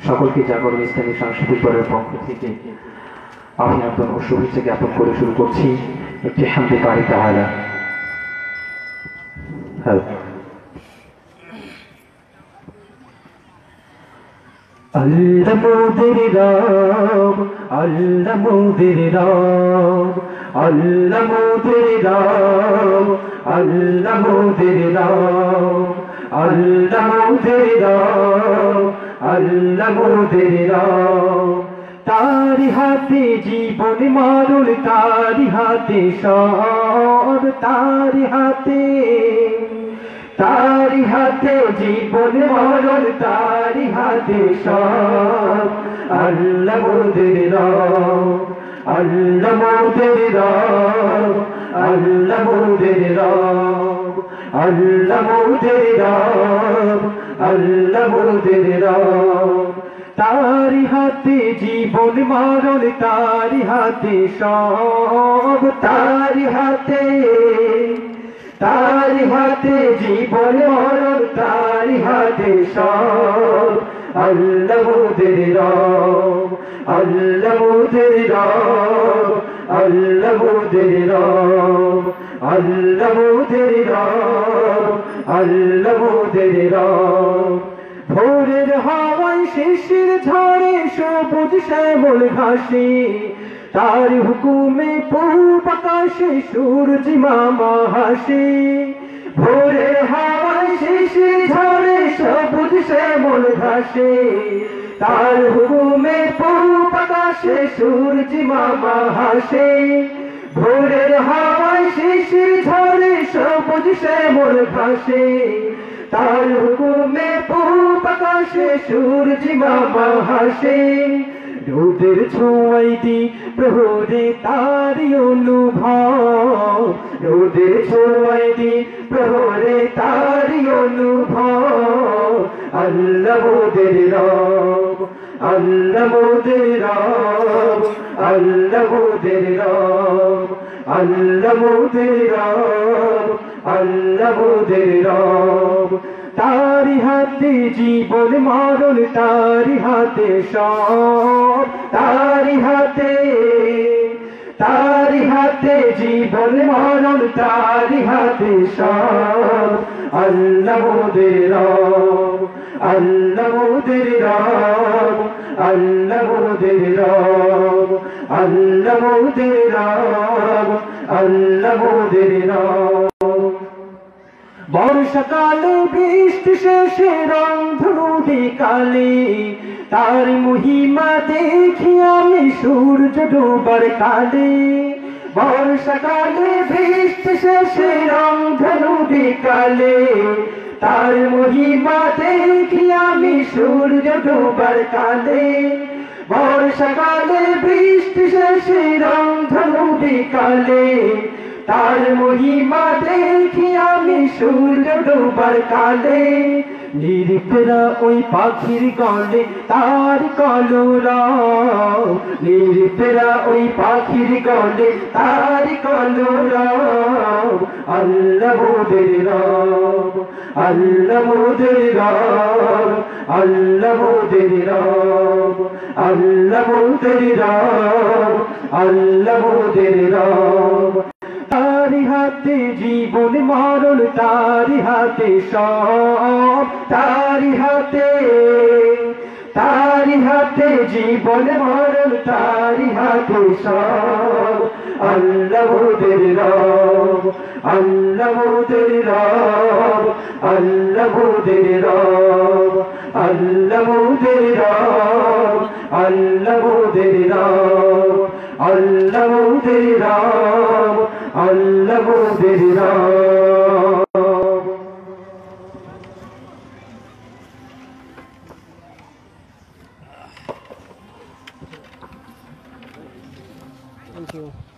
সকলকে জাগরণ ইসলামী সাংস্কৃতিক দলের পক্ষ থেকে অভিনন্দন ও শুভেচ্ছা জ্ঞাপন করে শুরু করছি একটি হামদে বারি তাআলা। আল্লাহ মোদের রব, আল্লাহ মোদের রব, আল্লাহ মোদের রব, আল্লাহ মোদের রব, আল্লাহ মোদের রব, আল্লাহ মোদের রব। তারি হাতে জীবন মরণ, তারি হাতে সব, তারি হাতে, তারি হাতে জীবন মরণ, তারি হাতে সব। আল্লাহ মোদের রব, আল্লাহ মোদের রব, আল্লাহ মোদের রব, আল্লাহ মোদের রব, আল্লাহ মোদের রব। তারি হাতে জীবন মরণ, তারি হাতে সব, তারি হাতে, তারি হাতে জীবন মরণ, তারি হাতে সব। আল্লাহ মোদের রব, আল্লাহ মোদের রব, আল্লাহ মোদের রব, আল্লাহ মোদের রব, আল্লাহ মোদের রব। ভোরের হাওয়ায় শিশির ঝরে সবুজ শ্যামল ঘাসে, তার হুকুমে পূব আকাশে সূরজ মামা হাসে। ভোরের হাওয়ায় শিশির ঝরে সবুজ শ্যামল ঘাসে, তার হুকুমে পূব আকাশে সূরজ মামা হাসে। ভোরের হাওয়ায় শিশির ঝরে সবুজ শ্যামল ঘাসে, তার হুকুমে পূব আকাশে সূরজ মামা হাসে। রোদের ছোঁয়ায় দি প্রহরে তারি অনুভব, রোদের ছোঁয়ায় দি প্রহরে তারি অনুভব। আল্লাহ মোদের রব, আল্লাহ মোদের রব, আল্লাহ মোদের রব, আল্লাহ মোদের রব, আল্লাহ মোদের রব। তারি হাতে জীবন মরণ, তারি হাতে সব, তারি হাতে, তারি হাতে জীবন মরণ, তারি হাতে সব। আল্লাহ মোদের রব, আল্লাহ মোদের রব, আল্লাহ মোদের রব, আল্লাহ মোদের রব, আল্লাহ মোদের রব। বর্ষাকালে বৃষ্টি শেষে রংধনু বিকালে, তার মহিমা দেখি আমি সূর্য ডোবার কালে। বর্ষাকালে বৃষ্টি শেষে রংধনু বিকালে, তার মহিমা দেখি আমি সূর্য ডোবার কালে। বর্ষাকালে বৃষ্টি শেষে রংধনু বিকালে, তার মহিমা দেখি আমি সূর্য ডোবার কালে। নির্ভরা ওই পাখির গলে তার কলরব, নির্ভরা ওই পাখির গলে তার কলরব। আল্লাহ মোদের রব, আল্লাহ মোদের রব, আল্লাহ মোদের রব, আল্লাহ মোদের রব, আল্লাহ মোদের রব। তারি হাতে জীবন মরণ, তারি হাতে সব, তারি হাতে, তারি হাতে জীবন মরণ, তারি হাতে সব। আল্লাহ মোদের রব, আল্লাহ মোদের রব, আল্লাহ মোদের রব, আল্লাহ মোদের রব, আল্লাহ মোদের রব, আল্লাহ মোদের রব, আল্লাহ মোদের রব। Thank you.